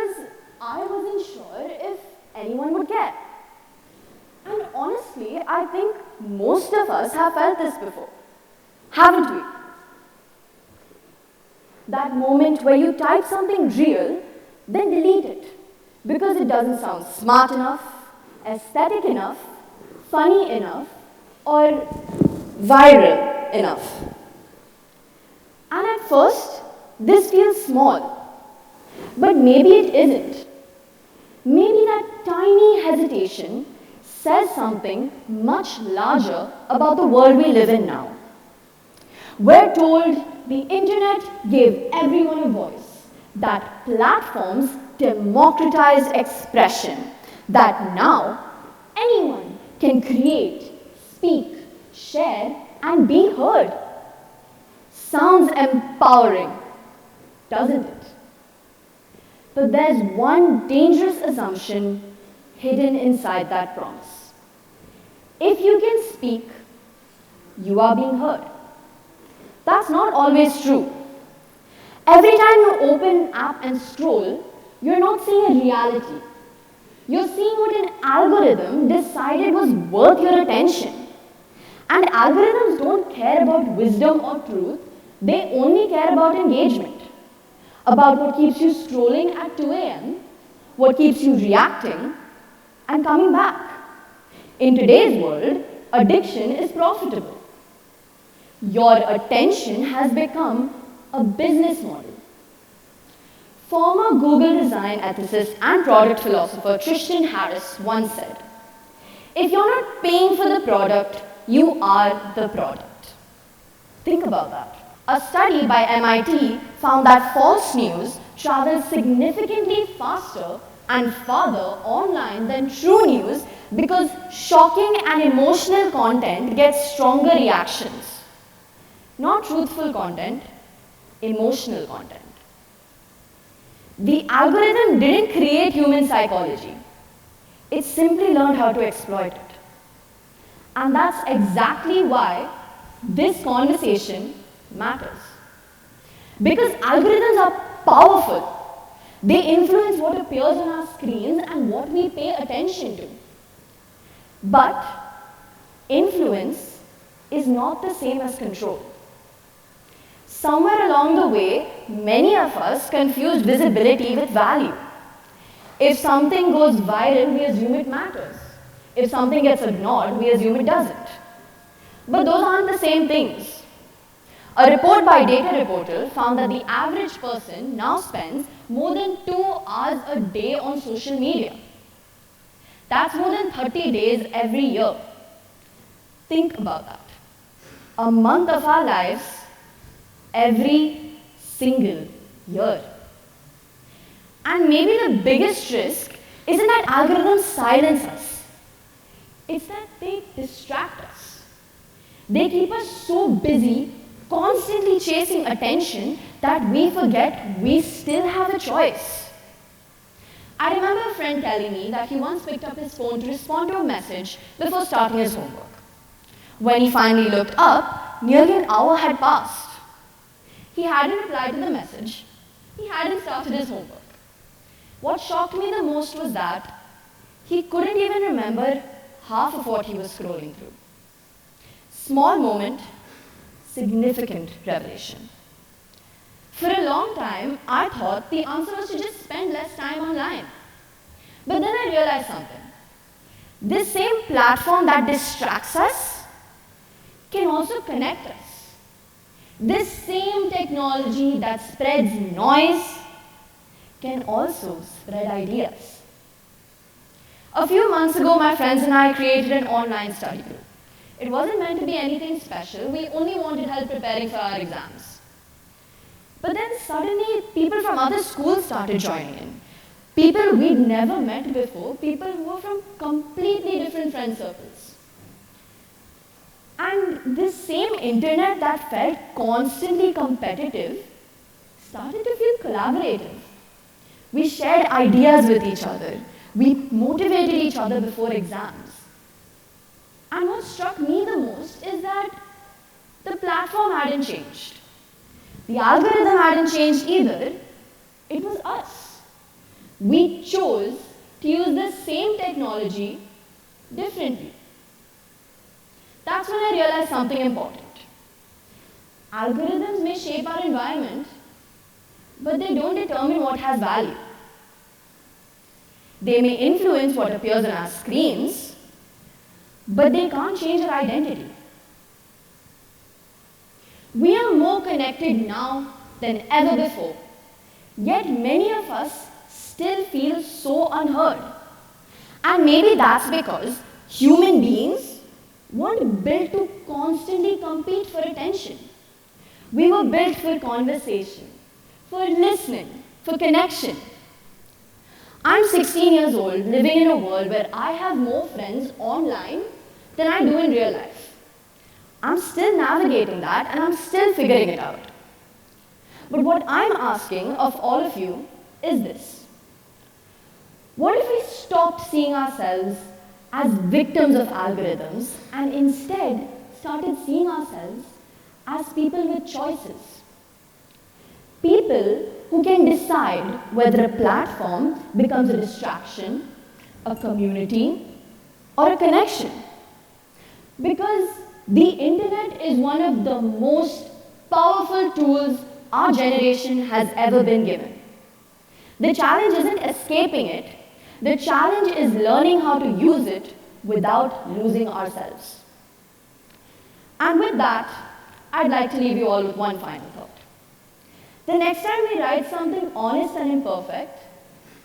because I wasn't sure if anyone would care. And honestly, I think most of us have felt this before, haven't we? That moment where you type something real, then delete it because it doesn't sound smart enough, aesthetic enough, funny enough, or viral enough. And at first, this feels small, but maybe it isn't. Maybe that tiny hesitation says something much larger about the world we live in now. We're told the internet gave everyone a voice, that platforms democratized expression, that now anyone can create, speak, share, and be heard. Sounds empowering, doesn't it? But there's one dangerous assumption hidden inside that promise. If you can speak, you are being heard. That's not always true. Every time you open an app and scroll, you're not seeing a reality. You're seeing what an algorithm decided was worth your attention. And algorithms don't care about wisdom or truth, they only care about engagement. About what keeps you scrolling at 2 a.m., what keeps you reacting, and coming back. In today's world, addiction is profitable. Your attention has become a business model. Former Google design ethicist and product philosopher Tristan Harris once said, "If you're not paying for the product, you are the product." Think about that. A study by MIT found that false news travels significantly faster and farther online than true news because shocking and emotional content gets stronger reactions. Not truthful content, emotional content. The algorithm didn't create human psychology. It simply learned how to exploit it. And that's exactly why this conversation matters. Because algorithms are powerful. They influence what appears on our screens and what we pay attention to. But influence is not the same as control. Somewhere along the way, many of us confused visibility with value. If something goes viral, we assume it matters. If something gets ignored, we assume it doesn't. But those aren't the same things. A report by Data Reporter found that the average person now spends more than 2 hours a day on social media. That's more than 30 days every year. Think about that. A month of our lives every single year. And maybe the biggest risk isn't that algorithms silence us. It's that they distract us. They keep us so busy, constantly chasing attention, that we forget we still have a choice. I remember a friend telling me that he once picked up his phone to respond to a message before starting his homework. When he finally looked up, nearly an hour had passed. He hadn't replied to the message. He hadn't started his homework. What shocked me the most was that he couldn't even remember half of what he was scrolling through. Small moment, significant revelation. For a long time, I thought the answer was to just spend less time online. But then I realized something. This same platform that distracts us can also connect us. This same technology that spreads noise can also spread ideas. A few months ago, my friends and I created an online study group. It wasn't meant to be anything special. We only wanted help preparing for our exams. But then suddenly, people from other schools started joining in. People we'd never met before, people who were from completely different friend circles. And this same internet that felt constantly competitive started to feel collaborative. We shared ideas with each other. We motivated each other before exams. And what struck me the most is that the platform hadn't changed. The algorithm hadn't changed either. It was us. We chose to use the same technology differently. That's when I realized something important. Algorithms may shape our environment, but they don't determine what has value. They may influence what appears on our screens, but they can't change our identity. We are more connected now than ever before, yet many of us still feel so unheard. And maybe that's because human beings weren't built to constantly compete for attention. We were built for conversation, for listening, for connection. I'm 16 years old, living in a world where I have more friends online than I do in real life. I'm still navigating that and I'm still figuring it out. But what I'm asking of all of you is this. What if we stopped seeing ourselves as victims of algorithms and instead started seeing ourselves as people with choices? People who can decide whether a platform becomes a distraction, a community, or a connection. Because the internet is one of the most powerful tools our generation has ever been given. The challenge isn't escaping it. The challenge is learning how to use it without losing ourselves. And with that, I'd like to leave you all with one final thought. The next time we write something honest and imperfect,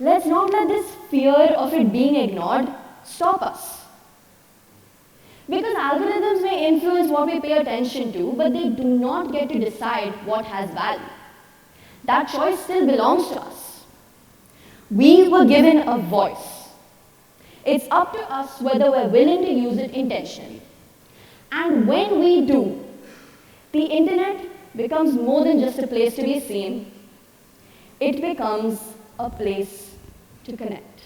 let's not let this fear of it being ignored stop us. Because algorithms may influence what we pay attention to, but they do not get to decide what has value. That choice still belongs to us. We were given a voice. It's up to us whether we're willing to use it intentionally. And when we do, the internet becomes more than just a place to be seen. It becomes a place to connect.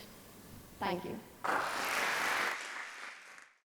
Thank you.